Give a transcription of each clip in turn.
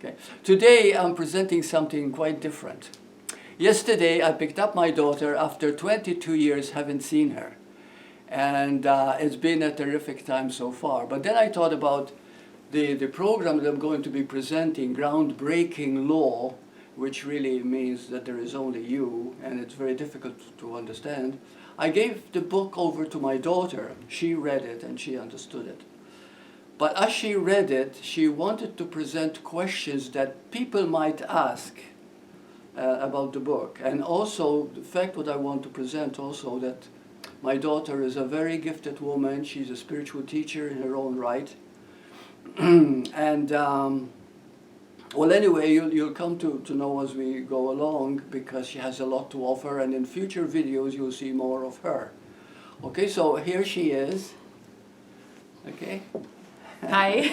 Okay. Today I'm presenting something quite different. Yesterday I picked up my daughter after 22 years haven't seen her. And it's been a terrific time so far. But then I thought about the program that I'm going to be presenting, Groundbreaking Law, which really means that there is only you, and it's very difficult to understand. I gave the book over to my daughter. She read it and she understood it. But as she read it, she wanted to present questions that people might ask about the book. And also, the fact what I want to present also, that my daughter is a very gifted woman. She's a spiritual teacher in her own right. And well, anyway, you'll come to know as we go along, because she has a lot to offer, and in future videos you'll see more of her. Okay, so here she is. Okay. Hi.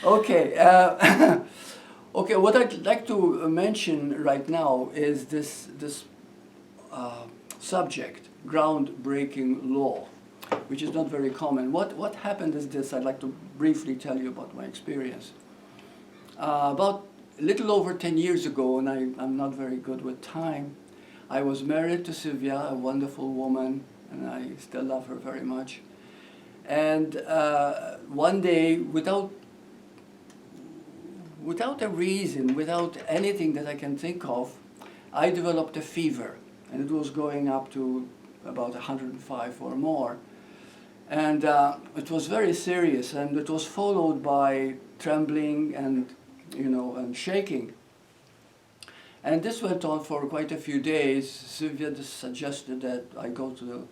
Okay. Okay, what I'd like to mention right now is this subject, groundbreaking law, which is not very common. What happened is this. I'd like to briefly tell you about my experience. About a little over 10 years ago, and I'm not very good with time, I was married to Sylvia, a wonderful woman, and I still love her very much. And one day, without a reason, without anything that I can think of, I developed a fever, and it was going up to about 105 or more. And it was very serious, and it was followed by trembling and, and shaking. And this went on for quite a few days. Sylvia just suggested that I go to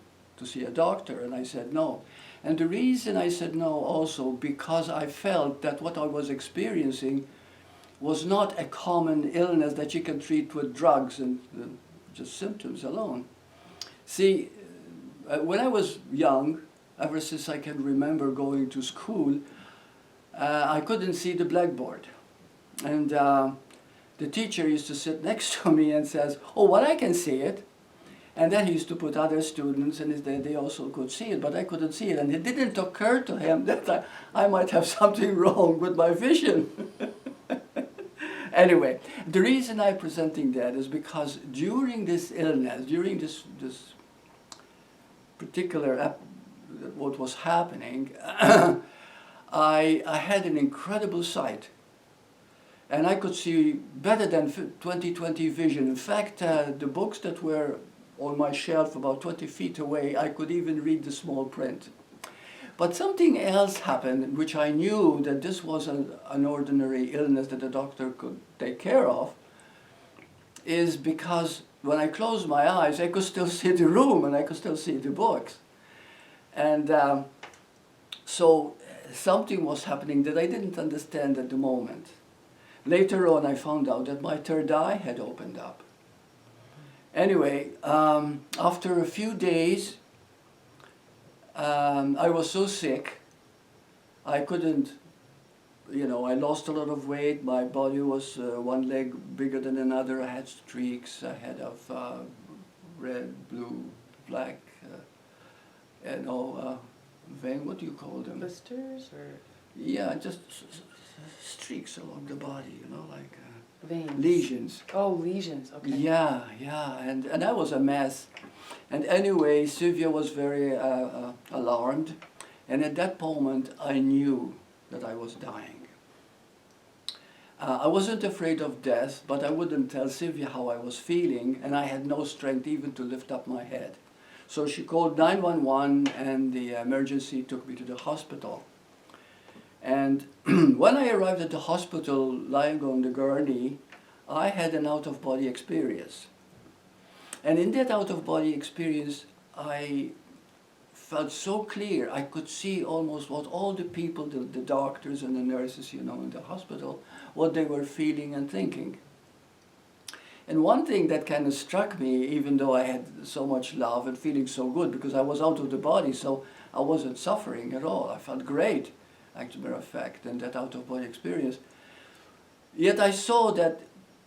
see a doctor, and I said no. And the reason I said no also, because I felt that what I was experiencing was not a common illness that you can treat with drugs and just symptoms alone. See, when I was young, ever since I can remember going to school, I couldn't see the blackboard. And the teacher used to sit next to me and says, "Oh, well, I can see it." And then he used to put other students, and they also could see it, but I couldn't see it. And it didn't occur to him that I might have something wrong with my vision. Anyway, the reason I'm presenting that is because during this illness, during this particular what was happening, I had an incredible sight. And I could see better than 20/20 vision. In fact, the books that were on my shelf about 20 feet away, I could even read the small print. But something else happened, which I knew that this was an ordinary illness that the doctor could take care of, is because when I closed my eyes, I could still see the room and I could still see the books. And so something was happening that I didn't understand at the moment. Later on, I found out that my third eye had opened up. Anyway, after a few days, I was so sick, I couldn't, I lost a lot of weight. My body was one leg bigger than another. I had streaks. I had red, blue, black, vein, what do you call them? Blisters or? Yeah, just streaks along the body, like veins. Lesions. Oh, lesions, okay. Yeah, and that was a mess. And anyway, Sylvia was very alarmed, and at that moment I knew that I was dying. I wasn't afraid of death, but I wouldn't tell Sylvia how I was feeling, and I had no strength even to lift up my head. So she called 911, and the emergency took me to the hospital. And when I arrived at the hospital, lying on the gurney, I had an out-of-body experience. And in that out-of-body experience, I felt so clear. I could see almost what all the people, the doctors and the nurses, in the hospital, what they were feeling and thinking. And one thing that kind of struck me, even though I had so much love and feeling so good, because I was out of the body, so I wasn't suffering at all. I felt great, as a matter of fact, in that out-of-body experience. Yet I saw that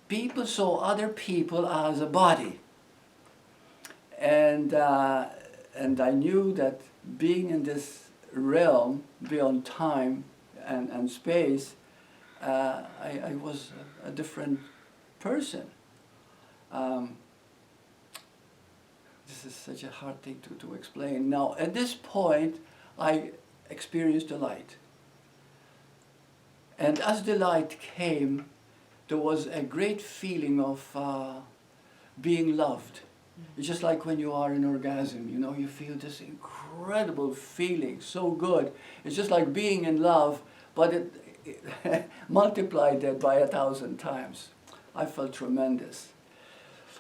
people saw other people as a body. And I knew that being in this realm beyond time and space, I was a different person. This is such a hard thing to explain. Now, at this point, I experienced the light. And as the light came, there was a great feeling of being loved. It's just like when you are in orgasm, you know, you feel this incredible feeling, so good. It's just like being in love, but it multiplied that by 1,000 times. I felt tremendous.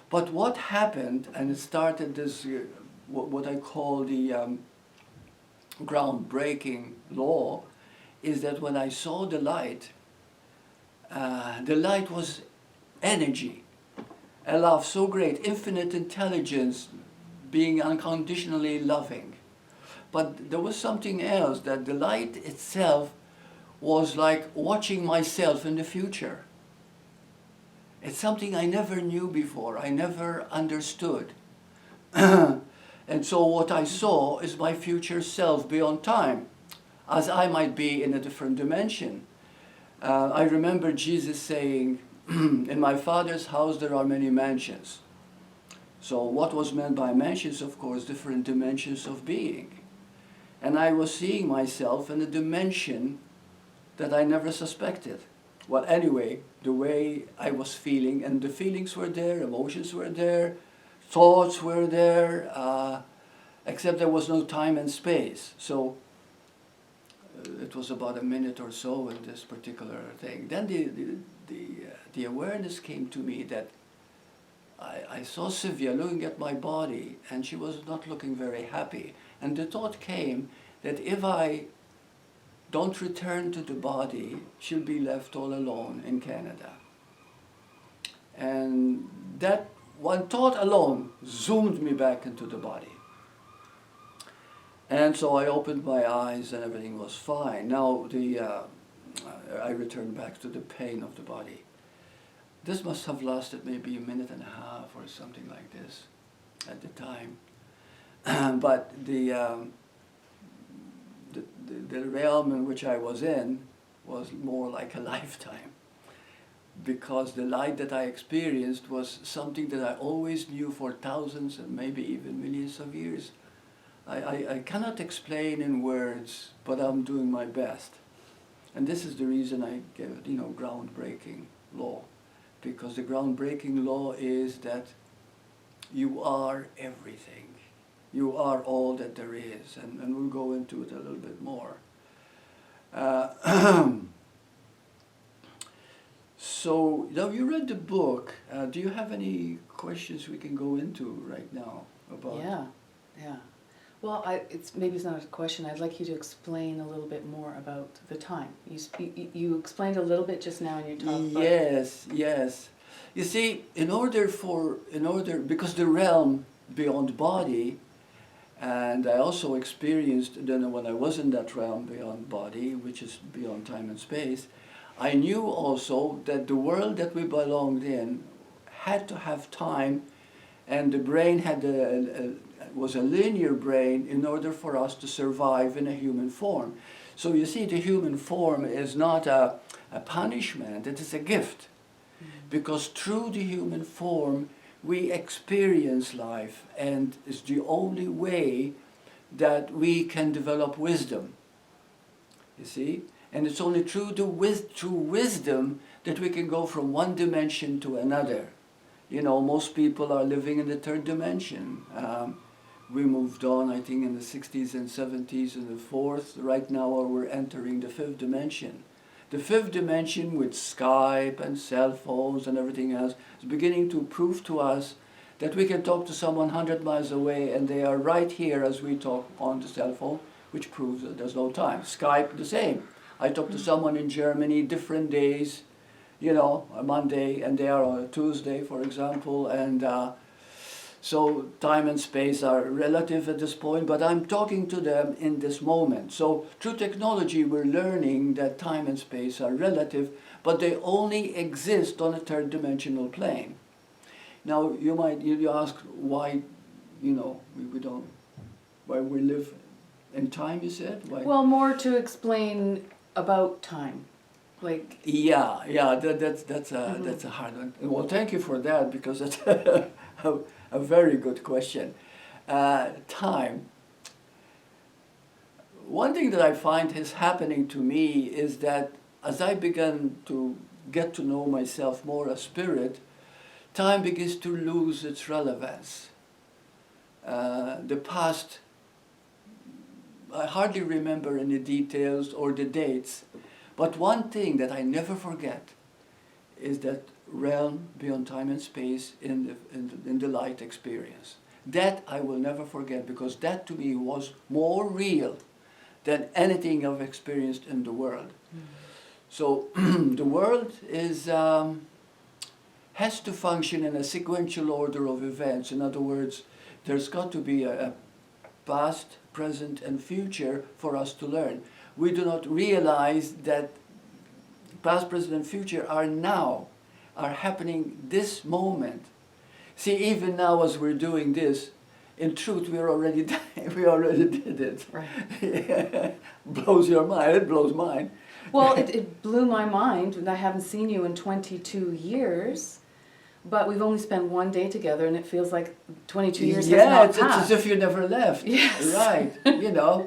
But what happened, and it started this, what I call the groundbreaking law, is that when I saw the light was energy, a love so great, infinite intelligence, being unconditionally loving. But there was something else, that the light itself was like watching myself in the future. It's something I never knew before, I never understood. And so what I saw is my future self beyond time, as I might be in a different dimension. I remember Jesus saying, in my Father's house there are many mansions. So what was meant by mansions, of course, different dimensions of being. And I was seeing myself in a dimension that I never suspected. Well, anyway, the way I was feeling, and the feelings were there, emotions were there, thoughts were there, except there was no time and space. So it was about a minute or so in this particular thing. Then the awareness came to me that I saw Sylvia looking at my body, and she was not looking very happy. And the thought came that if I don't return to the body, she'll be left all alone in Canada. And that one thought alone zoomed me back into the body. And so I opened my eyes and everything was fine. Now I returned back to the pain of the body. This must have lasted maybe a minute and a half or something like this at the time. But the realm in which I was in was more like a lifetime, because the light that I experienced was something that I always knew for thousands and maybe even millions of years. I cannot explain in words, but I'm doing my best. And this is the reason I gave it, groundbreaking law. Because the groundbreaking law is that you are everything. You are all that there is. And we'll go into it a little bit more. So, now you read the book. Do you have any questions we can go into right now about? Yeah. Well, maybe it's not a question. I'd like you to explain a little bit more about the time. You explained a little bit just now in your talk. Yes. You see, because the realm beyond body, and I also experienced then when I was in that realm beyond body, which is beyond time and space, I knew also that the world that we belonged in had to have time, and the brain was a linear brain in order for us to survive in a human form. So you see, the human form is not a punishment, it is a gift. Because through the human form we experience life, and it's the only way that we can develop wisdom. You see? And it's only through wisdom that we can go from one dimension to another. Most people are living in the third dimension. We moved on, I think, in the 60s and 70s and the fourth. Right now we're entering the fifth dimension. The fifth dimension, with Skype and cell phones and everything else, is beginning to prove to us that we can talk to someone 100 miles away and they are right here as we talk on the cell phone, which proves that there's no time. Skype, the same. I talk to someone in Germany, different days, a Monday, and they are on a Tuesday, for example, and so time and space are relative at this point, but I'm talking to them in this moment. So through technology, we're learning that time and space are relative, but they only exist on a third dimensional plane. Now you ask why, why we live In time, you said? Why? Well, more to explain about time, like. Yeah, that's a hard one. Well, thank you for that, because that's a very good question. Time. One thing that I find is happening to me is that as I begin to get to know myself more as spirit, time begins to lose its relevance. The past, I hardly remember any details or the dates, but one thing that I never forget is that realm beyond time and space in the light experience. That I will never forget, because that to me was more real than anything I've experienced in the world. So the world is has to function in a sequential order of events. In other words, there's got to be a past, present, and future for us to learn. We do not realize that past, present, and future are now, are happening this moment. See, even now as we're doing this, in truth, we already did it. Right. Blows your mind. It blows mine. Well, it blew my mind, and I haven't seen you in 22 years, but we've only spent one day together, and it feels like 22 years has not it's passed. as if you never left. Yes. Right.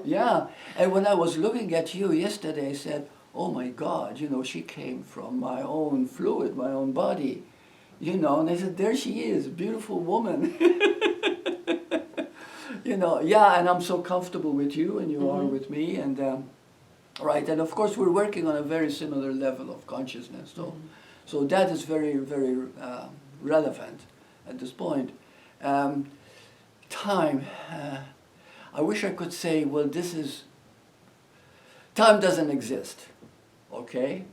Yeah. And when I was looking at you yesterday, I said, oh my God, she came from my own fluid, my own body. And I said, there she is, beautiful woman. And I'm so comfortable with you, and you are with me, and right, and of course we're working on a very similar level of consciousness, so that is very, very relevant at this point. Time, I wish I could say, well, time doesn't exist, okay?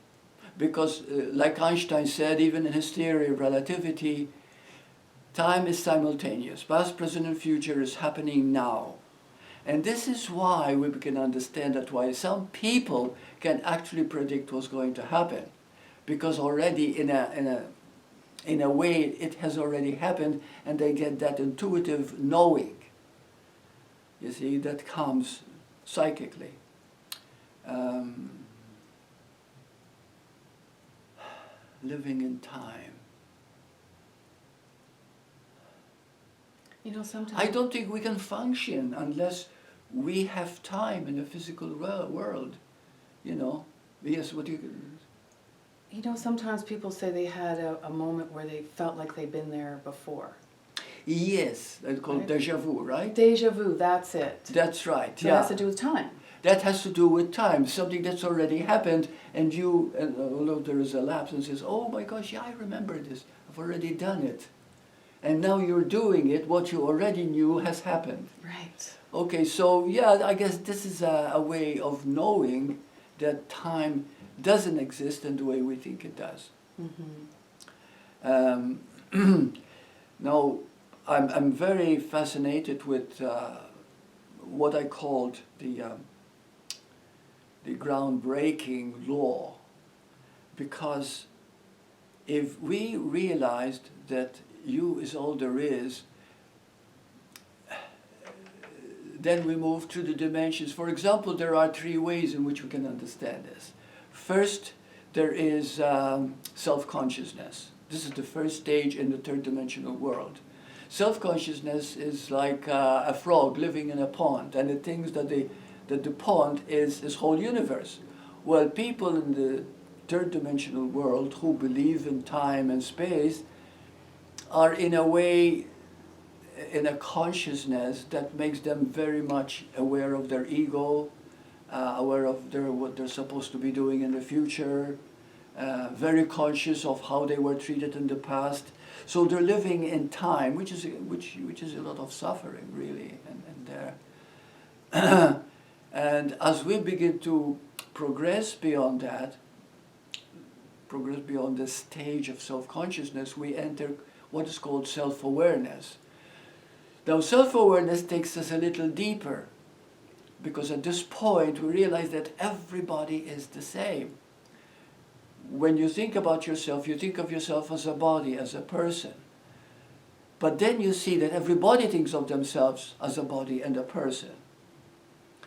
Because like Einstein said, even in his theory of relativity, time is simultaneous. Past, present, and future is happening now. And this is why we can understand that why some people can actually predict what's going to happen. Because already in a way it has already happened, and they get that intuitive knowing. You see, that comes psychically. Living in time. Sometimes I don't think we can function unless we have time in the physical world. Yes, what do you... sometimes people say they had a moment where they felt like they'd been there before. Yes, that's called déjà vu, right? Déjà vu, that's it. That's right, So it has to do with time. That has to do with time, something that's already happened, and although there is a lapse, and says, oh my gosh, yeah, I remember this, I've already done it. And now you're doing it, what you already knew has happened. Right. Okay, so yeah, I guess this is a way of knowing that time doesn't exist in the way we think it does. Now, I'm very fascinated with what I called the groundbreaking law, because if we realized that you is all there is, then we move through the dimensions. For example, there are 3 ways in which we can understand this. First, there is self-consciousness. This is the first stage in the third dimensional world. Self-consciousness is like a frog living in a pond, and it thinks that the pond is his whole universe. Well, people in the third dimensional world who believe in time and space are in a way in a consciousness that makes them very much aware of their ego, aware of what they're supposed to be doing in the future, very conscious of how they were treated in the past. So they're living in time, which is a lot of suffering, really, and there. And as we begin to progress beyond that, progress beyond this stage of self-consciousness, we enter what is called self-awareness. Now, self-awareness takes us a little deeper, because at this point we realize that everybody is the same. When you think about yourself, you think of yourself as a body, as a person. But then you see that everybody thinks of themselves as a body and a person.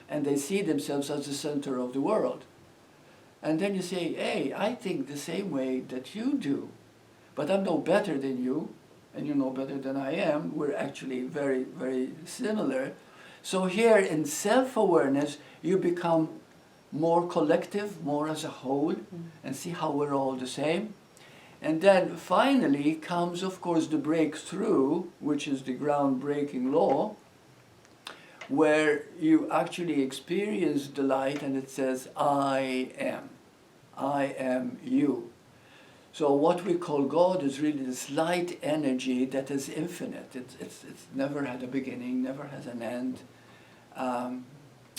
and they see themselves as the center of the world. And then you say, hey, I think the same way that you do, but I'm no better than you, and you're no better than I am. We're actually very, very similar. So here in self-awareness, you become more collective, more as a whole, and see how we're all the same. And then finally comes, of course, the breakthrough, which is the groundbreaking law, where you actually experience the light and it says, I am you. So what we call God is really this light energy that is infinite. It's never had a beginning, never has an end.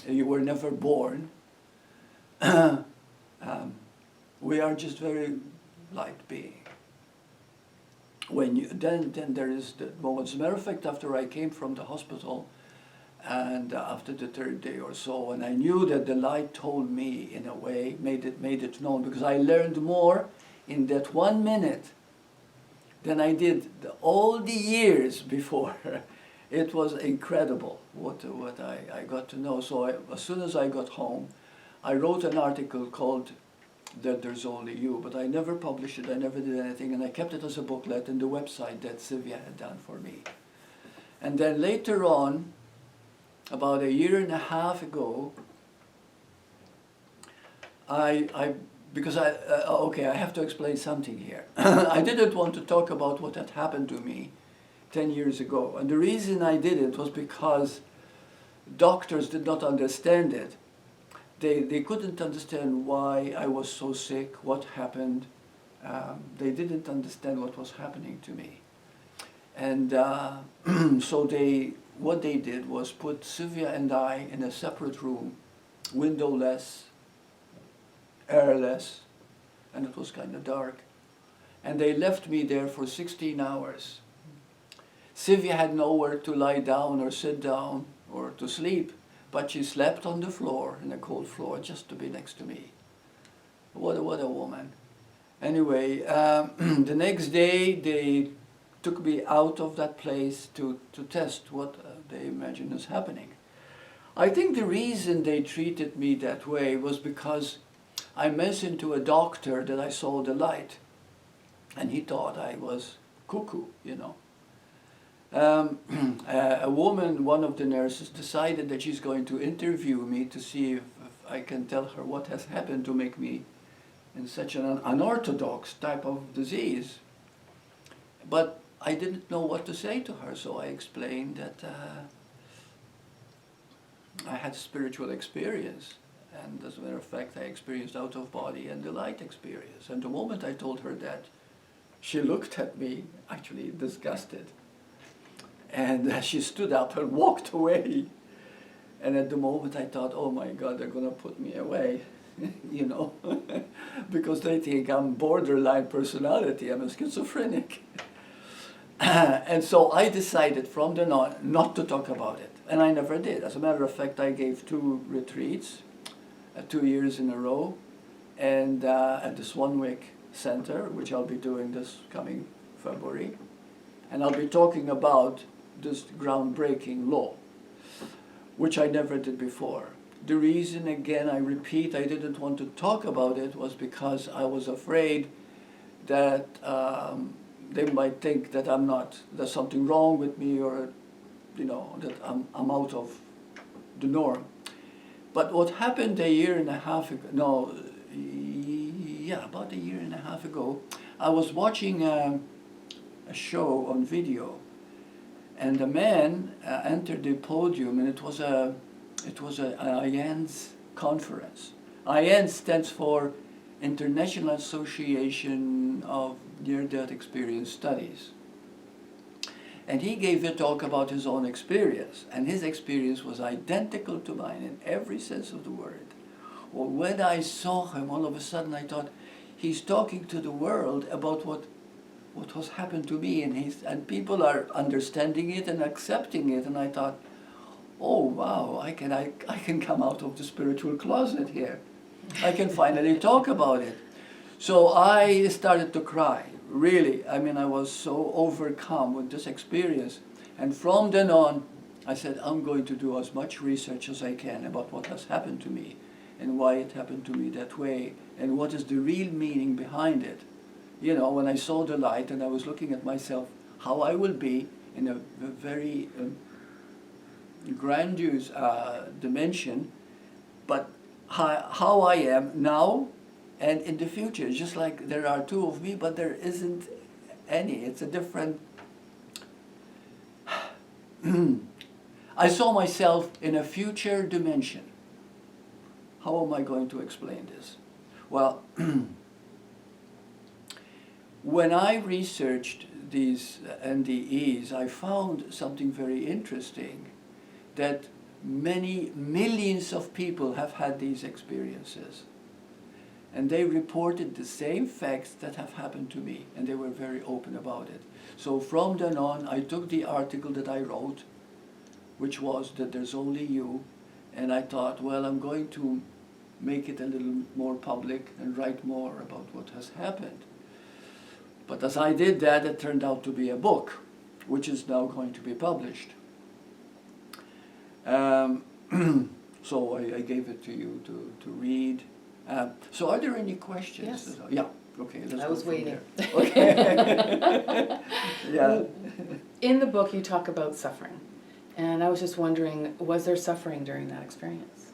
You were never born. We are just very light being. When you, then there is the moment. As a matter of fact, after I came from the hospital, and after the third day or so, and I knew that the light told me in a way, made it known, because I learned more in that 1 minute than I did all the years before. It was incredible what I got to know. So as soon as I got home, I wrote an article called That There's Only You, but I never published it, I never did anything, and I kept it as a booklet in the website that Sylvia had done for me. And then later on, about 1.5 years ago, because I have to explain something here. I didn't want to talk about what had happened to me 10 years ago. And the reason I did it was because doctors did not understand it. They couldn't understand why I was so sick, what happened. They didn't understand what was happening to me. And so what they did was put Sylvia and I in a separate room, windowless, airless, and it was kind of dark. And they left me there for 16 hours. Sylvia had nowhere to lie down or sit down or to sleep, but she slept on the floor, in a cold floor, just to be next to me. What a woman. Anyway, the next day they took me out of that place to test what they imagine is happening. I think the reason they treated me that way was because I mentioned to a doctor that I saw the light, and he thought I was cuckoo, you know. A woman, one of the nurses, decided that she's going to interview me to see if I can tell her what has happened to make me in such an unorthodox type of disease. But I didn't know what to say to her, so I explained that I had spiritual experience. And as a matter of fact, I experienced out of body and the light experience. And the moment I told her that, she looked at me, actually disgusted. And she stood up and walked away. And at the moment I thought, oh my God, they're going to put me away, you know, because they think I'm borderline personality, I'm a schizophrenic. And so I decided from then on not to talk about it. And I never did. As a matter of fact, I gave 2 retreats, 2 years in a row, and at the Swanwick Center, which I'll be doing this coming February. And I'll be talking about this groundbreaking law, which I never did before. The reason, again, I repeat, I didn't want to talk about it was because I was afraid that they might think that I'm not, there's something wrong with me, or, you know, that I'm out of the norm. But what happened 1.5 years ago, about 1.5 years ago, I was watching a show on video, and a man entered the podium, and it was a IANS conference. IANS stands for International Association of Near-Death Experience Studies. And he gave a talk about his own experience, and his experience was identical to mine in every sense of the word. Well, when I saw him, all of a sudden I thought, he's talking to the world about what has happened to me, and people are understanding it and accepting it, and I thought, oh wow, I can come out of the spiritual closet here. I can finally talk about it. So I started to cry, really. I mean, I was so overcome with this experience. And from then on, I said, I'm going to do as much research as I can about what has happened to me and why it happened to me that way and what is the real meaning behind it. You know, when I saw the light and I was looking at myself, how I will be in a very grandiose dimension, but how I am now and in the future. Just like there are two of me, but there isn't any. It's a different... I saw myself in a future dimension. How am I going to explain this? Well, when I researched these NDEs, I found something very interesting, that many millions of people have had these experiences. And they reported the same facts that have happened to me, and they were very open about it. So from then on, I took the article that I wrote, which was that there's only you, and I thought, well, I'm going to make it a little more public and write more about what has happened. But as I did that, it turned out to be a book, which is now going to be published. So I gave it to you to read. So are there any questions? Yes. Yeah, okay, let's I go was from waiting. there. Okay. Yeah. In the book, you talk about suffering. And I was just wondering, was there suffering during that experience?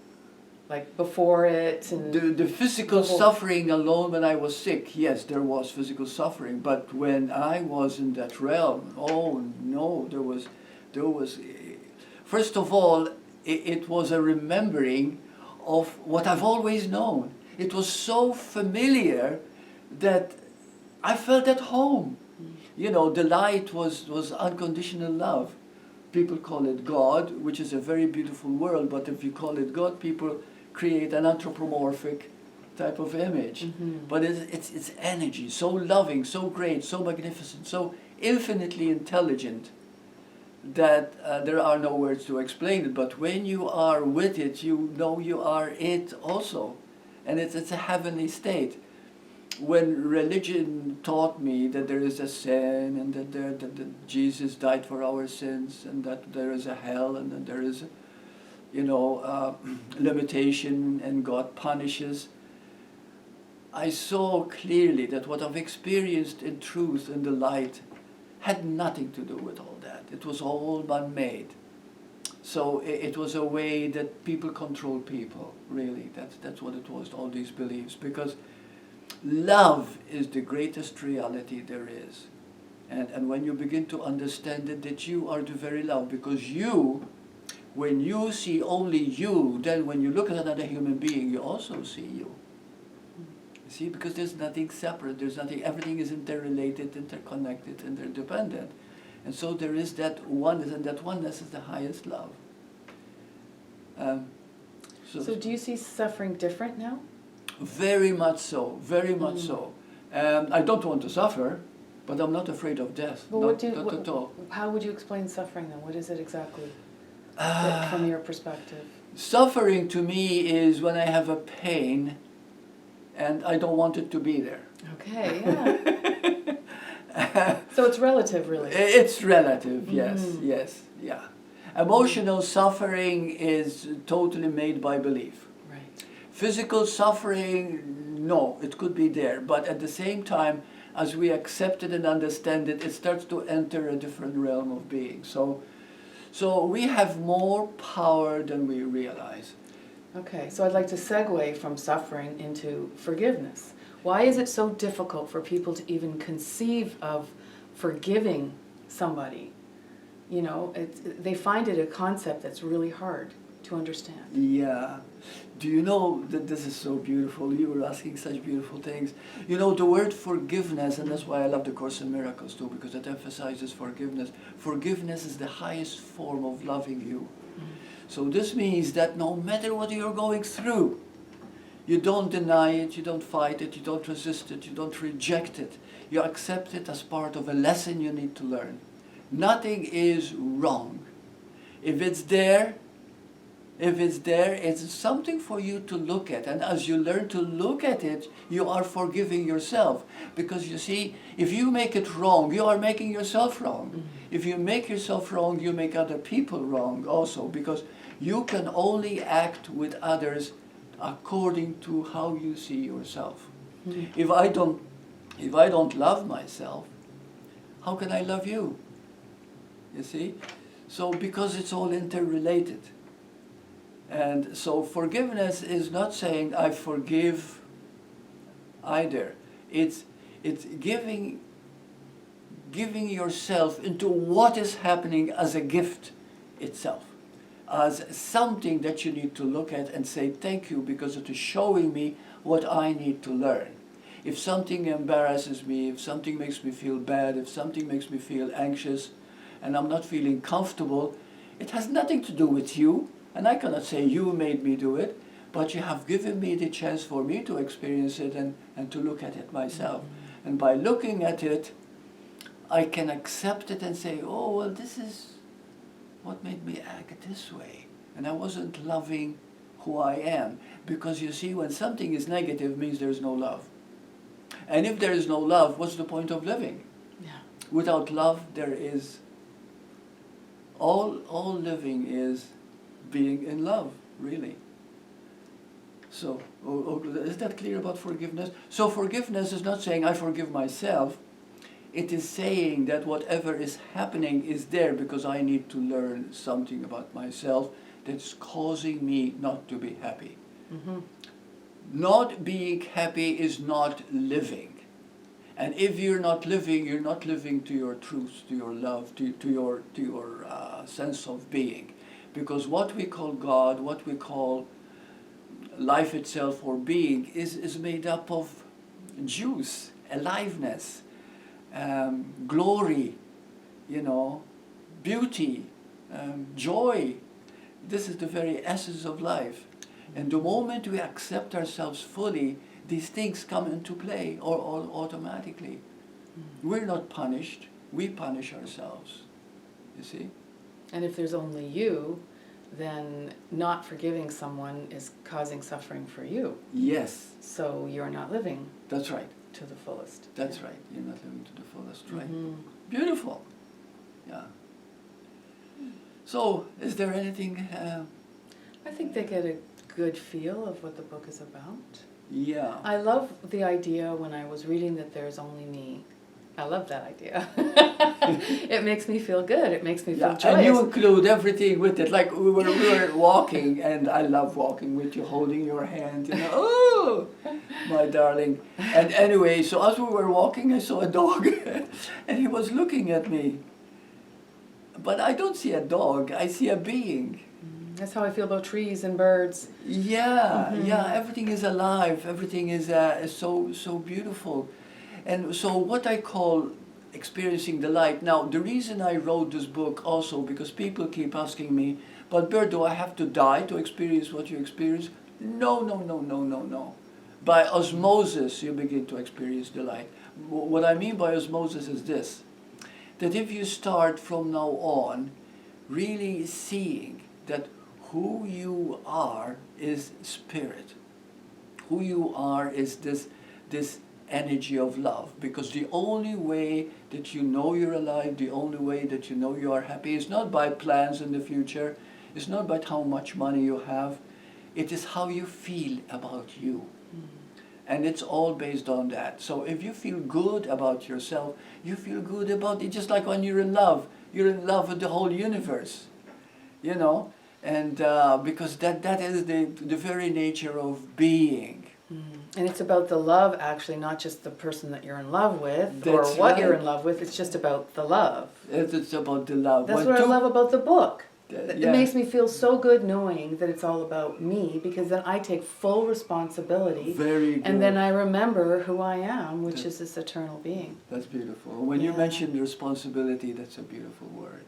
Like before it? And The physical suffering alone when I was sick, yes, there was physical suffering. But when I was in that realm, oh no, there was, first of all, it was a remembering of what I've always known. It was so familiar that I felt at home. You know, the light was unconditional love. People call it God, which is a very beautiful word, but if you call it God, people create an anthropomorphic type of image. But it's energy, so loving, so great, so magnificent, so infinitely intelligent that there are no words to explain it. But when you are with it, you know you are it also. And it's a heavenly state. When religion taught me that there is a sin and that Jesus died for our sins and that there is a hell and that there is, limitation and God punishes, I saw clearly that what I've experienced in truth and the light had nothing to do with all that. It was all man-made. So it was a way that people control people, really. That's what it was, all these beliefs. Because love is the greatest reality there is. And when you begin to understand it, that you are the very love. Because you, when you see only you, then when you look at another human being, you also see you. You see, because there's nothing separate, there's nothing, everything is interrelated, interconnected, interdependent. And so there is that oneness, and that oneness is the highest love. So do you see suffering different now? Very much so, very much so. I don't want to suffer, but I'm not afraid of death, not at all. How would you explain suffering then? What is it exactly from your perspective? Suffering to me is when I have a pain and I don't want it to be there. Okay, yeah. So it's relative, really. It's relative, yes, yeah. Emotional suffering is totally made by belief. Right. Physical suffering, no, it could be there, but at the same time, as we accept it and understand it, it starts to enter a different realm of being. So we have more power than we realize. Okay, so I'd like to segue from suffering into forgiveness. Why is it so difficult for people to even conceive of forgiving somebody? You know, they find it a concept that's really hard to understand. Yeah. Do you know that this is so beautiful? You were asking such beautiful things. You know, the word forgiveness, and that's why I love the Course in Miracles too, because it emphasizes forgiveness. Forgiveness is the highest form of loving you. So this means that no matter what you're going through, you don't deny it, you don't fight it, you don't resist it, you don't reject it. You accept it as part of a lesson you need to learn. Nothing is wrong. If it's there, If it's there, it's something for you to look at. And as you learn to look at it, you are forgiving yourself. Because you see, if you make it wrong, you are making yourself wrong. Mm-hmm. If you make yourself wrong, you make other people wrong also. Because you can only act with others according to how you see yourself. Mm-hmm. If I don't love myself, how can I love you? You see? So because it's all interrelated. And so forgiveness is not saying I forgive either. It's giving yourself into what is happening as a gift itself, as something that you need to look at and say thank you, because it is showing me what I need to learn. If something embarrasses me, if something makes me feel bad, if something makes me feel anxious, and I'm not feeling comfortable, it has nothing to do with you. And I cannot say you made me do it, but you have given me the chance for me to experience it and to look at it myself. Mm-hmm. And by looking at it, I can accept it and say, oh, well, this is what made me act this way. And I wasn't loving who I am. Because you see, when something is negative, it means there's no love. And if there is no love, what's the point of living? Yeah. Without love, there is... All living is being in love, really. So, is that clear about forgiveness? So forgiveness is not saying I forgive myself. It is saying that whatever is happening is there because I need to learn something about myself that's causing me not to be happy. Mm-hmm. Not being happy is not living. And if you're not living to your truth, to your love, to your sense of being. Because what we call God, what we call life itself or being is made up of juice, aliveness, glory, beauty, joy. This is the very essence of life. And the moment we accept ourselves fully, these things come into play or automatically. We're not punished, we punish ourselves, you see? And if there's only you, then not forgiving someone is causing suffering for you. Yes. So you're not living. That's right. To the fullest. That's right. You're not living to the fullest, right? Mm-hmm. Beautiful. Yeah. So, is there anything... I think they get a good feel of what the book is about. Yeah. I love the idea when I was reading that there's only me. I love that idea. It makes me feel good. It makes me feel joyous. And you include everything with it. Like we were walking, and I love walking with you, holding your hand. Oh, my darling. And anyway, so as we were walking, I saw a dog, and he was looking at me. But I don't see a dog. I see a being. That's how I feel about trees and birds. Yeah, yeah. Everything is alive. Everything is so beautiful. And so what I call experiencing the light. Now, the reason I wrote this book also, because people keep asking me, but Burt, do I have to die to experience what you experience? No. By osmosis, you begin to experience the light. What I mean by osmosis is this, that if you start from now on really seeing that who you are is spirit, who you are is this energy of love, because the only way that you know you're alive, the only way that you know you are happy is not by plans in the future, it's not by how much money you have, it is how you feel about you. And it's all based on that. So if you feel good about yourself, you feel good about it, just like when you're in love with the whole universe, and because that is the very nature of being. And it's about the love, actually, not just the person that you're in love with. That's or what right. You're in love with. It's just about the love. It's about the love. That's what I love about the book. It Yeah. makes me feel so good knowing that it's all about me, because then I take full responsibility. Very good. And then I remember who I am, which is this eternal being. That's beautiful. When you mention responsibility, that's a beautiful word.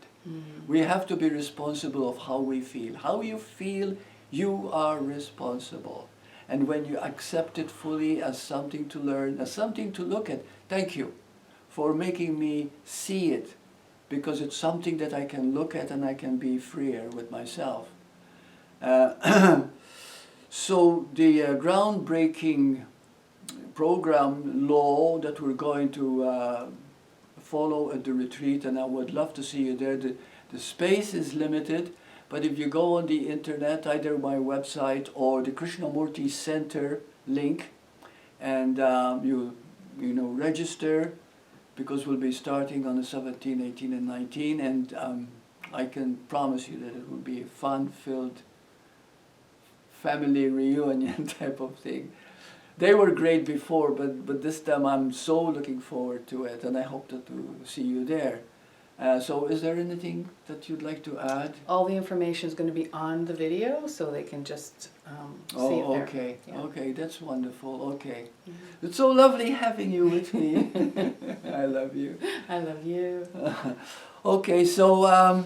We have to be responsible of how we feel. How you feel, you are responsible. And when you accept it fully as something to learn, as something to look at, thank you for making me see it, because it's something that I can look at and I can be freer with myself. So the groundbreaking program law that we're going to follow at the retreat, and I would love to see you there. The space is limited, but if you go on the internet, either my website or the Krishnamurti Center link, and you register, because we'll be starting on the 17th, 18th, and 19th, and I can promise you that it will be a fun-filled family reunion type of thing. They were great before, but this time I'm so looking forward to it, and I hope to see you there. So is there anything that you'd like to add? All the information is going to be on the video, so they can just see it there. Okay, Yeah. okay, that's wonderful, okay. Mm-hmm. It's so lovely having you with me. I love you. I love you. Okay, so